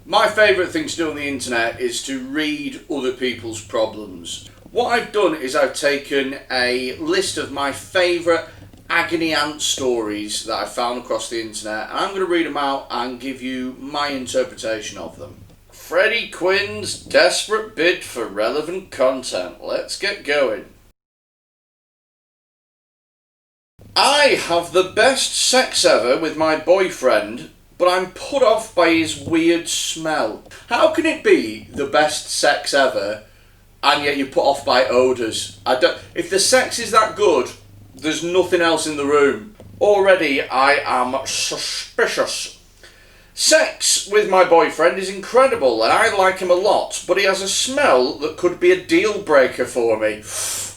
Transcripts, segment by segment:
My favourite thing to do on the internet is to read other people's problems. What I've done is I've taken a list of my favourite agony aunt stories that I found across the internet, and I'm going to read them out and give you my interpretation of them. Freddie Quinn's desperate bid for relevant content. Let's get going. I have the best sex ever with my boyfriend, but I'm put off by his weird smell. How can it be the best sex ever and yet you're put off by odours? If the sex is that good, there's nothing else in the room. Already I am suspicious. Sex with my boyfriend is incredible and I like him a lot, but he has a smell that could be a deal breaker for me.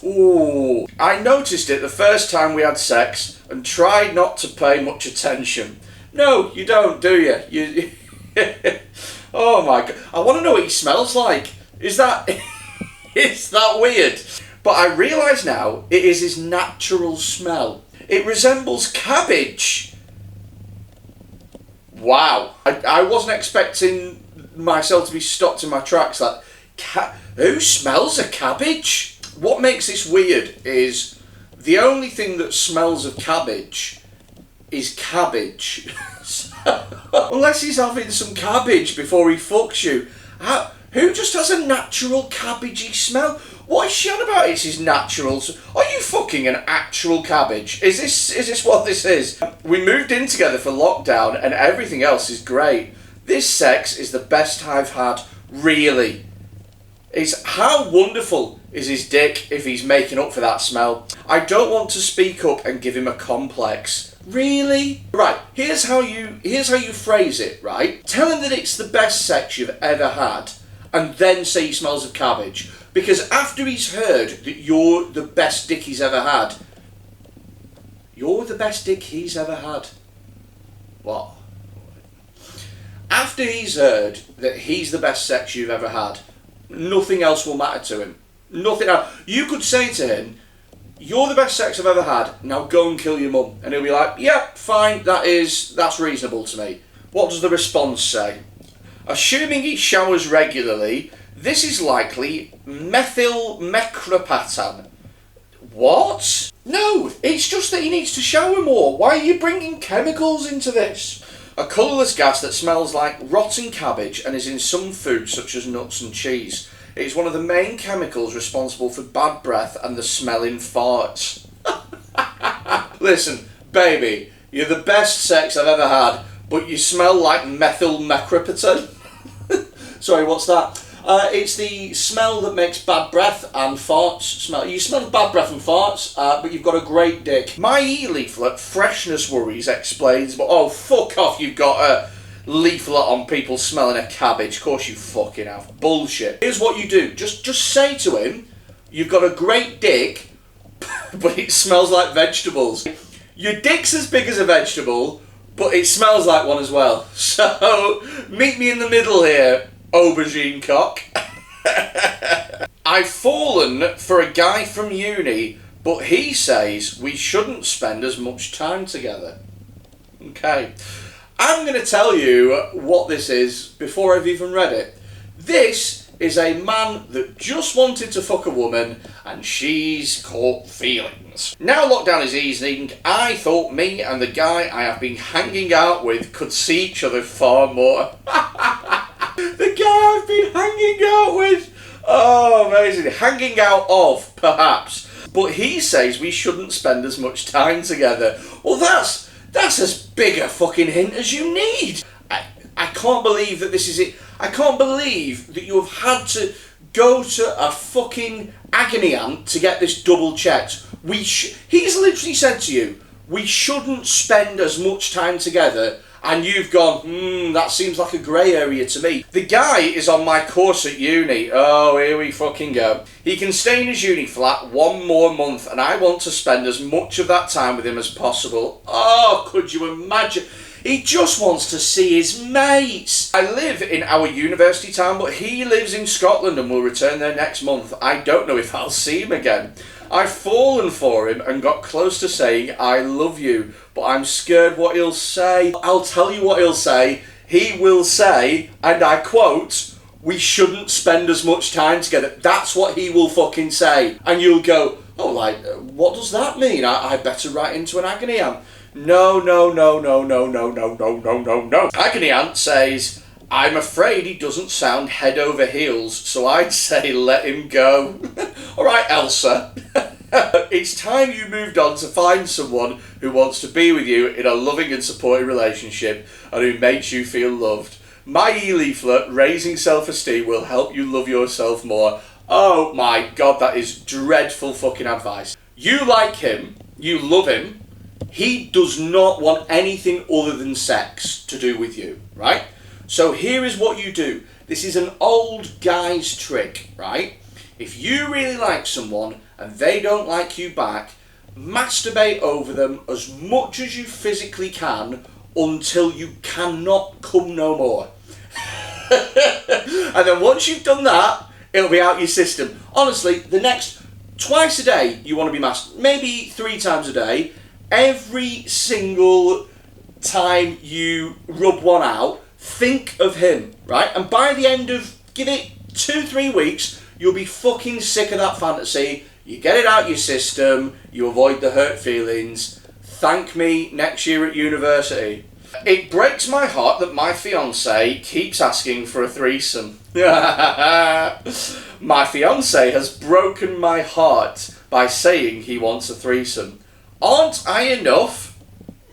Ooh. I noticed it the first time we had sex and tried not to pay much attention. No, you don't, do you? Oh my god. I want to know what he smells like. Is that weird? But I realise now it is his natural smell. It resembles cabbage. Wow. I wasn't expecting myself to be stopped in my tracks like, who smells a cabbage? What makes this weird is the only thing that smells of cabbage is cabbage. Unless he's having some cabbage before he fucks you. Who just has a natural cabbagey smell? What is she on about? It's his natural. Are you fucking an actual cabbage? Is this what this is? We moved in together for lockdown and everything else is great. This sex is the best I've had, really. It's how wonderful is his dick if he's making up for that smell. I don't want to speak up and give him a complex. Really? Right, here's how you phrase it, right? Tell him that it's the best sex you've ever had and then say he smells of cabbage. Because after he's heard that you're the best dick he's ever had, you're the best dick he's ever had. What? After he's heard that he's the best sex you've ever had, nothing else will matter to him. Nothing else. You could say to him, you're the best sex I've ever had, now go and kill your mum. And he'll be like, yeah, fine, that's reasonable to me. What does the response say? Assuming he showers regularly, this is likely methyl mecropatan. What? No, it's just that he needs to shower more. Why are you bringing chemicals into this? A colourless gas that smells like rotten cabbage and is in some foods such as nuts and cheese. It is one of the main chemicals responsible for bad breath and the smell in farts. Listen, baby, you're the best sex I've ever had, but you smell like methyl mecropatan. Sorry, what's that? It's the smell that makes bad breath and farts smell. You smell bad breath and farts, but you've got a great dick. My e-leaflet, Freshness Worries, explains, but oh, fuck off, you've got a leaflet on people smelling a cabbage. Of course you fucking have. Bullshit. Here's what you do. Just say to him, you've got a great dick, but it smells like vegetables. Your dick's as big as a vegetable, but it smells like one as well. So, meet me in the middle here, aubergine cock. I've fallen for a guy from uni, but he says we shouldn't spend as much time together. Okay. I'm going to tell you what this is before I've even read it. This is a man that just wanted to fuck a woman and she's caught feelings. Now lockdown is easing, I thought me and the guy I have been hanging out with could see each other far more. The guy I've been hanging out with! Oh, amazing. Hanging out of, perhaps. But he says we shouldn't spend as much time together. Well, that's as big a fucking hint as you need. I can't believe that this is it. I can't believe that you have had to go to a fucking agony aunt to get this double checked. He's literally said to you, we shouldn't spend as much time together, and you've gone, that seems like a grey area to me. The guy is on my course at uni. Oh, here we fucking go. He can stay in his uni flat one more month, and I want to spend as much of that time with him as possible. Oh, could you imagine? He just wants to see his mates. I live in our university town, but he lives in Scotland and will return there next month. I don't know if I'll see him again. I've fallen for him and got close to saying I love you, but I'm scared what he'll say. I'll tell you what he'll say. he will say, and I quote, "We shouldn't spend as much time together." That's what he will fucking say. And you'll go, "Oh, like, what does that mean? I better write into an agony aunt." No, no, no, no, no, no, no, no, no, no, no. Agony aunt says, "I'm afraid he doesn't sound head over heels, so I'd say let him go." All right, Elsa. It's time you moved on to find someone who wants to be with you in a loving and supportive relationship and who makes you feel loved. My e-leaflet, Raising Self-Esteem, will help you love yourself more. Oh my God, that is dreadful fucking advice. You like him, you love him, he does not want anything other than sex to do with you, right? So here is what you do. This is an old guy's trick, right? If you really like someone and they don't like you back, masturbate over them as much as you physically can until you cannot come no more. And then once you've done that, it'll be out your system. Honestly, the next twice a day you want to be masturbating, maybe 3 times a day. Every single time you rub one out, think of him, right? And by the end of, give it 2-3 weeks, you'll be fucking sick of that fantasy. You get it out your system, you avoid the hurt feelings. Thank me next year at university. It breaks my heart that my fiance keeps asking for a threesome. My fiance has broken my heart by saying he wants a threesome. Aren't I enough?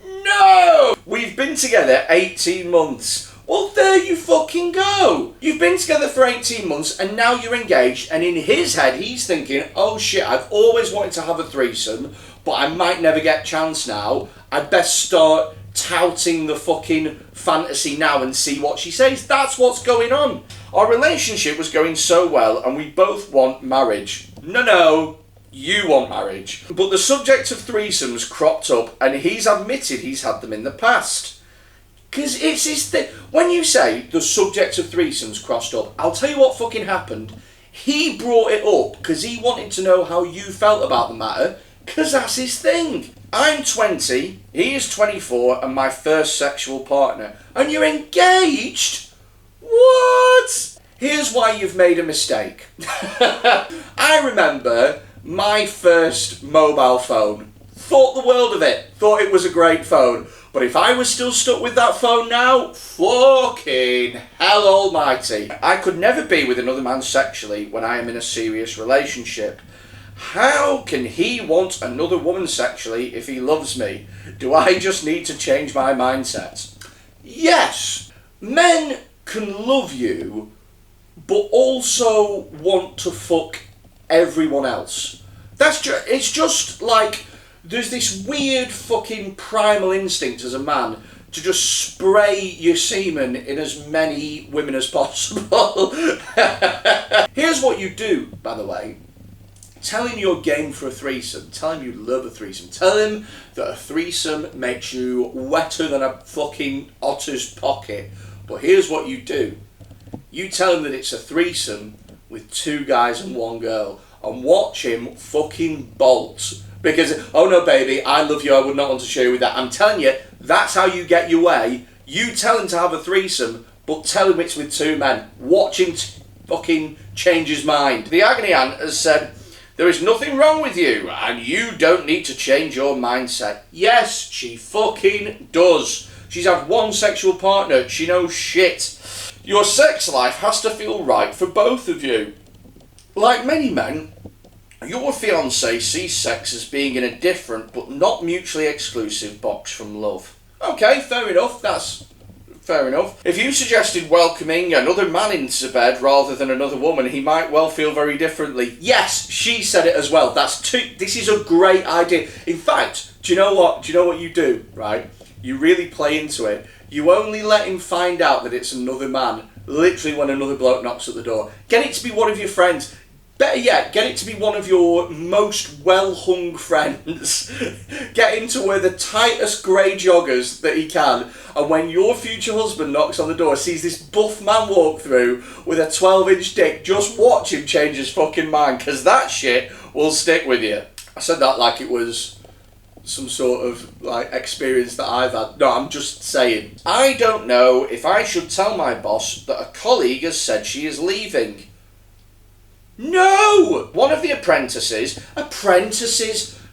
No! We've been together 18 months. Well, there you fucking go. You've been together for 18 months and now you're engaged, and in his head he's thinking, oh shit, I've always wanted to have a threesome, but I might never get a chance now. I'd best start touting the fucking fantasy now and see what she says. That's what's going on. Our relationship was going so well and we both want marriage. No, you want marriage. But the subject of threesomes cropped up and he's admitted he's had them in the past. Because it's his thing. When you say the subject of threesomes crossed up, I'll tell you what fucking happened. He brought it up because he wanted to know how you felt about the matter, because that's his thing. I'm 20, he is 24 and my first sexual partner. And you're engaged? What? Here's why you've made a mistake. I remember my first mobile phone. Thought the world of it. Thought it was a great phone. But if I was still stuck with that phone now, fucking hell almighty. I could never be with another man sexually when I am in a serious relationship. How can he want another woman sexually if he loves me? Do I just need to change my mindset? Yes, men can love you, but also want to fuck everyone else. It's just like there's this weird fucking primal instinct as a man to just spray your semen in as many women as possible. Here's what you do, by the way. Tell him you're game for a threesome. Tell him you love a threesome. Tell him that a threesome makes you wetter than a fucking otter's pocket. But here's what you do. You tell him that it's a threesome with 2 guys and 1 girl. And watch him fucking bolt. Because, oh no baby, I love you, I would not want to share you with that. I'm telling you, that's how you get your way. You tell him to have a threesome, but tell him it's with 2 men. Watch him fucking change his mind. The Agony Aunt has said, there is nothing wrong with you, and you don't need to change your mindset. Yes, she fucking does. She's had 1 sexual partner. She knows shit. Your sex life has to feel right for both of you. Like many men, your fiancé sees sex as being in a different but not mutually exclusive box from love. Okay, fair enough. That's fair enough. If you suggested welcoming another man into bed rather than another woman, he might well feel very differently. Yes, she said it as well. This is a great idea. In fact, do you know what? Do you know what you do, right? You really play into it. You only let him find out that it's another man, literally when another bloke knocks at the door. Get it to be one of your friends. Better yet, get it to be one of your most well-hung friends. Get him to wear the tightest grey joggers that he can, and when your future husband knocks on the door, sees this buff man walk through with a 12-inch dick, just watch him change his fucking mind, because that shit will stick with you. I said that like it was some sort of like experience that I've had. No, I'm just saying. I don't know if I should tell my boss that a colleague has said she is leaving. No! One of the apprentices,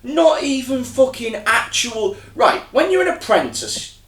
not even fucking actual... Right, when you're an apprenticeship?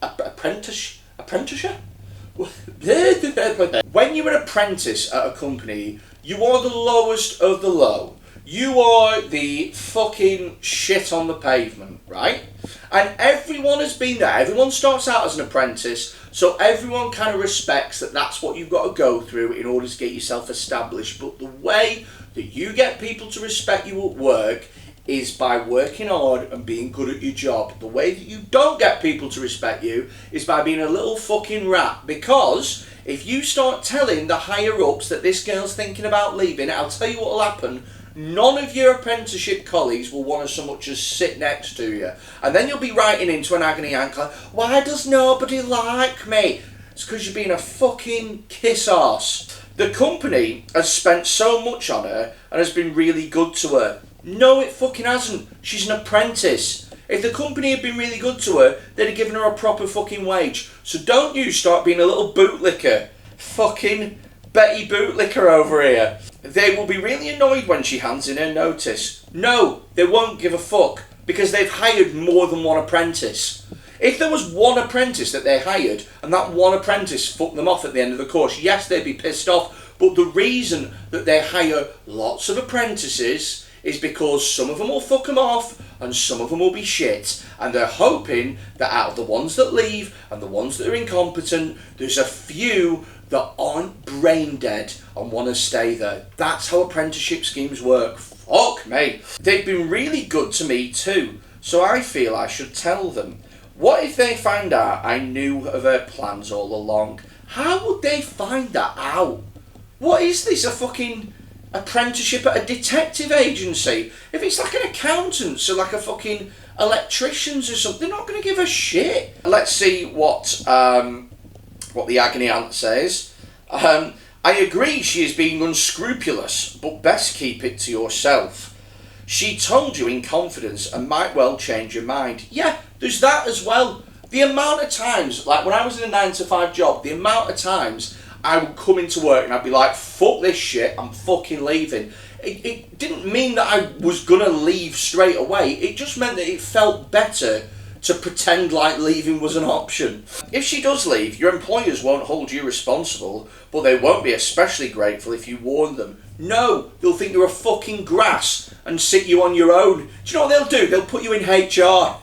When you're an apprentice at a company, you are the lowest of the low. You are the fucking shit on the pavement, right? And everyone has been there. Everyone starts out as an apprentice, so everyone kind of respects that that's what you've got to go through in order to get yourself established. But the way that you get people to respect you at work is by working hard and being good at your job. The way that you don't get people to respect you is by being a little fucking rat. Because if you start telling the higher ups that this girl's thinking about leaving, I'll tell you what will happen. None of your apprenticeship colleagues will want to so much as sit next to you. And then you'll be writing into an agony aunt like, why does nobody like me? It's because you're being a fucking kiss arse. The company has spent so much on her and has been really good to her. No, it fucking hasn't. She's an apprentice. If the company had been really good to her, they'd have given her a proper fucking wage. So don't you start being a little bootlicker. Fucking Betty Bootlicker over here. They will be really annoyed when she hands in her notice. No, they won't give a fuck because they've hired more than one apprentice. If there was one apprentice that they hired and that one apprentice fucked them off at the end of the course, yes, they'd be pissed off. But the reason that they hire lots of apprentices is because some of them will fuck them off and some of them will be shit. And they're hoping that out of the ones that leave and the ones that are incompetent, there's a few that aren't brain dead and want to stay there. That's how apprenticeship schemes work. Fuck me. They've been really good to me too, so I feel I should tell them. What if they find out I knew of her plans all along? How would they find that out? What is this, a fucking apprenticeship at a detective agency? If it's like an accountant, so like a fucking electricians or something, they're not going to give a shit. Let's see what the agony aunt says. I agree she is being unscrupulous, but best keep it to yourself. She told you in confidence and might well change your mind. Yeah, there's that as well. The amount of times, like when I was in a 9-to-5 job, the amount of times I would come into work and I'd be like, fuck this shit, I'm fucking leaving. It didn't mean that I was gonna leave straight away. It just meant that it felt better to pretend like leaving was an option. If she does leave, your employers won't hold you responsible, but they won't be especially grateful if you warn them. No, they'll think you're a fucking grass and sit you on your own. Do you know what they'll do? They'll put you in HR.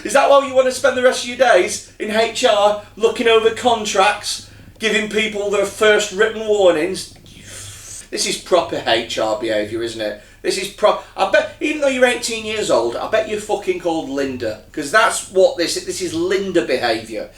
Is that why you want to spend the rest of your days in HR, looking over contracts, giving people their first written warnings? This is proper HR behaviour, isn't it? This is I bet, even though you're 18 years old, I bet you're fucking called Linda. Because that's what this is Linda behaviour.